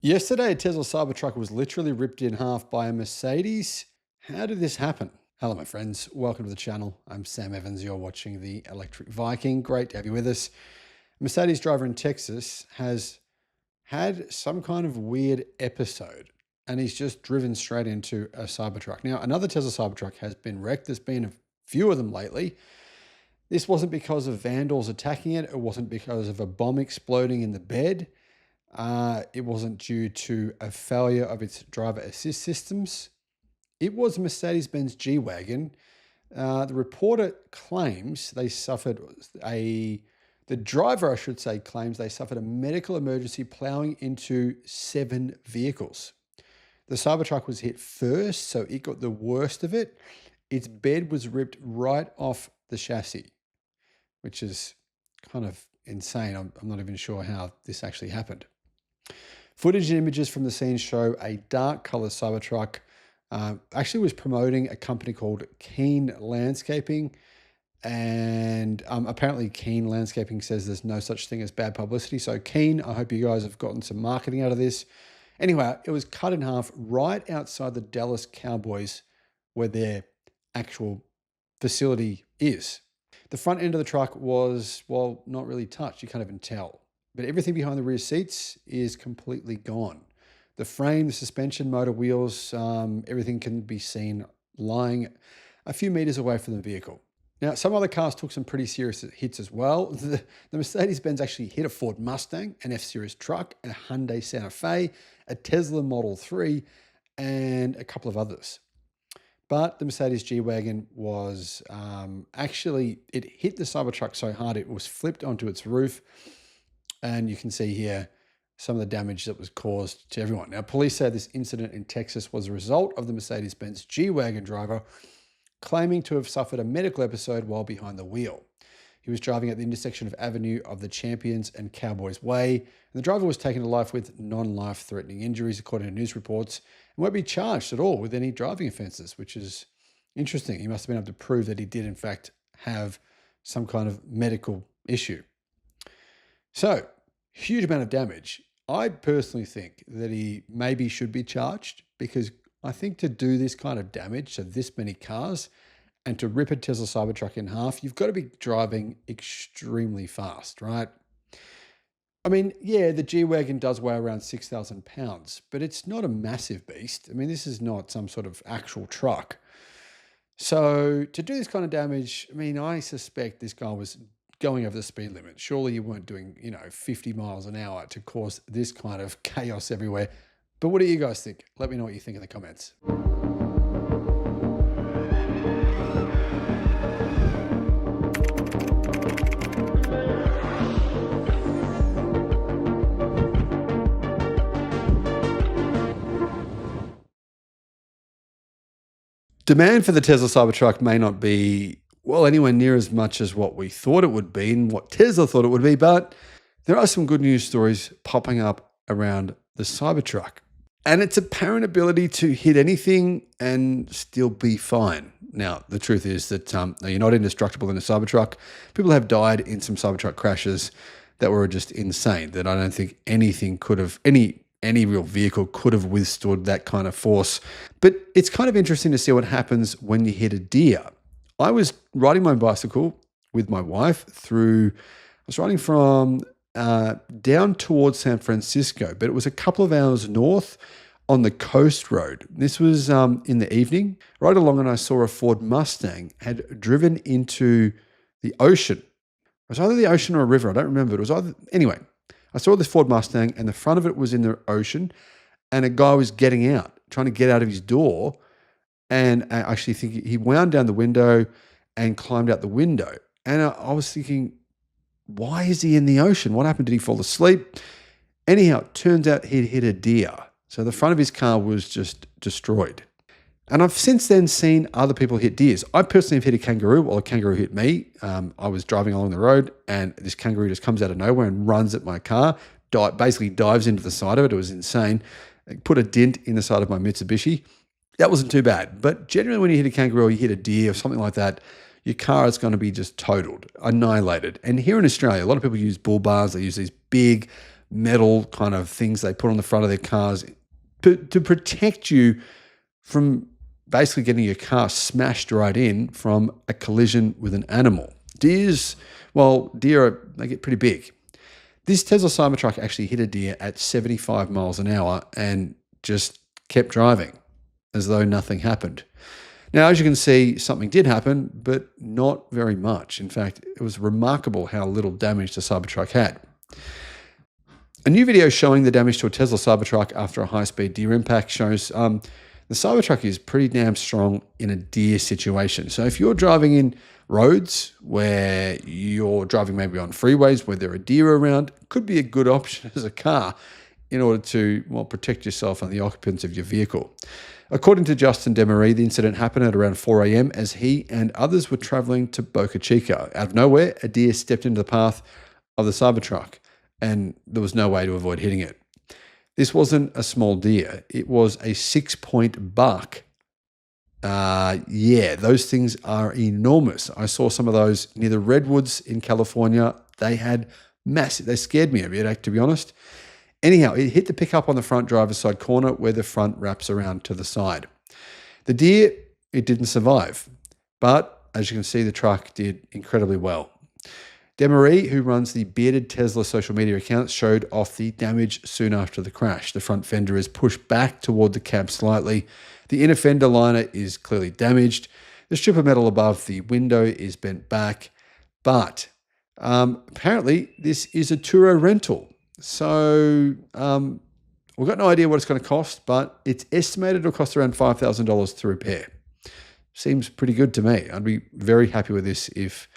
Yesterday, a Tesla Cybertruck was literally ripped in half by a Mercedes. How did this happen? Hello, my friends. Welcome to the channel. I'm Sam Evans. You're watching the Electric Viking. Great to have you with us. A Mercedes driver in Texas has had some kind of weird episode and he's just driven straight into a Cybertruck. Now, another Tesla Cybertruck has been wrecked. There's been a few of them lately. This wasn't because of vandals attacking it. It wasn't because of a bomb exploding in the bed. It wasn't due to a failure of its driver assist systems. It was a Mercedes-Benz G-Wagon. The reporter claims they suffered the driver, I should say, claims they suffered a medical emergency plowing into 7 vehicles. The Cybertruck was hit first, so it got the worst of it. Its bed was ripped right off the chassis, which is kind of insane. I'm not even sure how this actually happened. Footage and images from the scene show a dark colored Cybertruck. Actually was promoting a company called Keen Landscaping. And apparently Keen Landscaping says there's no such thing as bad publicity. So Keen, I hope you guys have gotten some marketing out of this. Anyway, it was cut in half right outside the Dallas Cowboys where their actual facility is. The front end of the truck was, well, not really touched. You can't even tell. But everything behind the rear seats is completely gone. The frame, the suspension, motor, wheels, everything can be seen lying a few meters away from the vehicle. Now, some other cars took some pretty serious hits as well. The Mercedes-Benz actually hit a Ford Mustang, an F-Series truck, a Hyundai Santa Fe, a Tesla Model 3, and a couple of others. But the Mercedes G-Wagon was actually, it hit the Cybertruck so hard it was flipped onto its roof. And you can see here some of the damage that was caused to everyone. Now, police say this incident in Texas was a result of the Mercedes-Benz G-Wagon driver claiming to have suffered a medical episode while behind the wheel. He was driving at the intersection of Avenue of the Champions and Cowboys Way, and the driver was taken to life with non-life-threatening injuries, according to news reports, and won't be charged at all with any driving offences, which is interesting. He must have been able to prove that he did, in fact, have some kind of medical issue. So, huge amount of damage. I personally think that he maybe should be charged because I think to do this kind of damage to this many cars and to rip a Tesla Cybertruck in half, you've got to be driving extremely fast, right? I mean, yeah, the G-Wagon does weigh around 6,000 pounds, but it's not a massive beast. I mean, this is not some sort of actual truck. So to do this kind of damage, I mean, I suspect this guy was going over the speed limit. Surely you weren't doing, 50 miles an hour to cause this kind of chaos everywhere. But what do you guys think? Let me know what you think in the comments. Demand for the Tesla Cybertruck may not be, well, anywhere near as much as what we thought it would be and what Tesla thought it would be, but there are some good news stories popping up around the Cybertruck and its apparent ability to hit anything and still be fine. Now, the truth is that you're not indestructible in a Cybertruck. People have died in some Cybertruck crashes that were just insane, that I don't think anything could have, any real vehicle could have withstood that kind of force. But it's kind of interesting to see what happens when you hit a deer. I was riding my bicycle with my wife I was riding from down towards San Francisco, but it was a couple of hours north on the coast road. This was in the evening, right along, and I saw a Ford Mustang had driven into the ocean. It was either the ocean or a river. I don't remember. It was either, anyway, I saw this Ford Mustang and the front of it was in the ocean and a guy was getting out, trying to get out of his door. And I actually think he wound down the window and climbed out the window. And I was thinking, why is he in the ocean? What happened? Did he fall asleep? Anyhow, it turns out he'd hit a deer. So the front of his car was just destroyed. And I've since then seen other people hit deers. I personally have hit a kangaroo, while a kangaroo hit me. I was driving along the road and this kangaroo just comes out of nowhere and runs at my car, basically dives into the side of it. It was insane. It put a dent in the side of my Mitsubishi. That wasn't too bad. But generally when you hit a kangaroo or you hit a deer or something like that, your car is going to be just totaled, annihilated. And here in Australia, a lot of people use bull bars. They use these big metal kind of things they put on the front of their cars to protect you from basically getting your car smashed right in from a collision with an animal. Deer, they get pretty big. This Tesla Cybertruck actually hit a deer at 75 miles an hour and just kept driving as though nothing happened. Now, as you can see, something did happen, but not very much. In fact, it was remarkable how little damage the Cybertruck had. A new video showing the damage to a Tesla Cybertruck after a high-speed deer impact shows the Cybertruck is pretty damn strong in a deer situation. So if you're driving in roads where you're driving maybe on freeways where there are deer around, it could be a good option as a car in order to protect yourself and the occupants of your vehicle. According to Justin Demery, the incident happened at around 4 a.m. as he and others were traveling to Boca Chica. Out of nowhere, a deer stepped into the path of the Cybertruck, and there was no way to avoid hitting it. This wasn't a small deer. It was a 6-point buck. Those things are enormous. I saw some of those near the Redwoods in California. They had massive, they scared me a bit, to be honest. Anyhow, it hit the pickup on the front driver's side corner where the front wraps around to the side. The deer, it didn't survive. But as you can see, the truck did incredibly well. Demery, who runs the Bearded Tesla social media account, showed off the damage soon after the crash. The front fender is pushed back toward the cab slightly. The inner fender liner is clearly damaged. The strip of metal above the window is bent back. But apparently this is a Turo rental. So we've got no idea what it's going to cost, but it's estimated it'll cost around $5,000 to repair. Seems pretty good to me. I'd be very happy with this if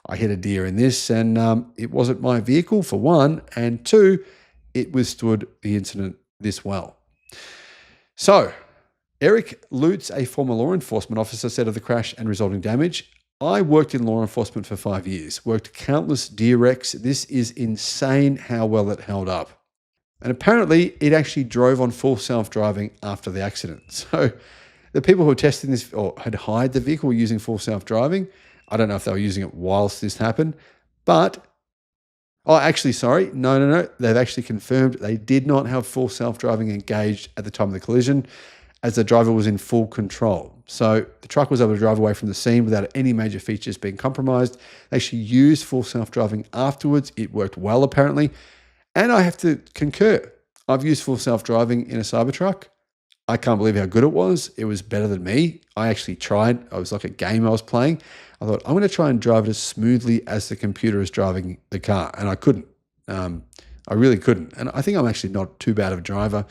I hit a deer in this, and it wasn't my vehicle, for one, and two, it withstood the incident this well. So, Eric Lutz, a former law enforcement officer, said of the crash and resulting damage, "I worked in law enforcement for 5 years, worked countless deer wrecks. This is insane how well it held up." And apparently, it actually drove on full self-driving after the accident. So, the people who were testing this or had hired the vehicle were using full self-driving. I don't know if they were using it whilst this happened, but, no. They've actually confirmed they did not have full self-driving engaged at the time of the collision, as the driver was in full control. So the truck was able to drive away from the scene without any major features being compromised. They actually used full self-driving afterwards. It worked well, apparently. And I have to concur. I've used full self-driving in a Cybertruck. I can't believe how good it was. It was better than me. I actually tried. It was like a game I was playing. I thought, I'm going to try and drive it as smoothly as the computer is driving the car. And I couldn't. I really couldn't. And I think I'm actually not too bad of a driver.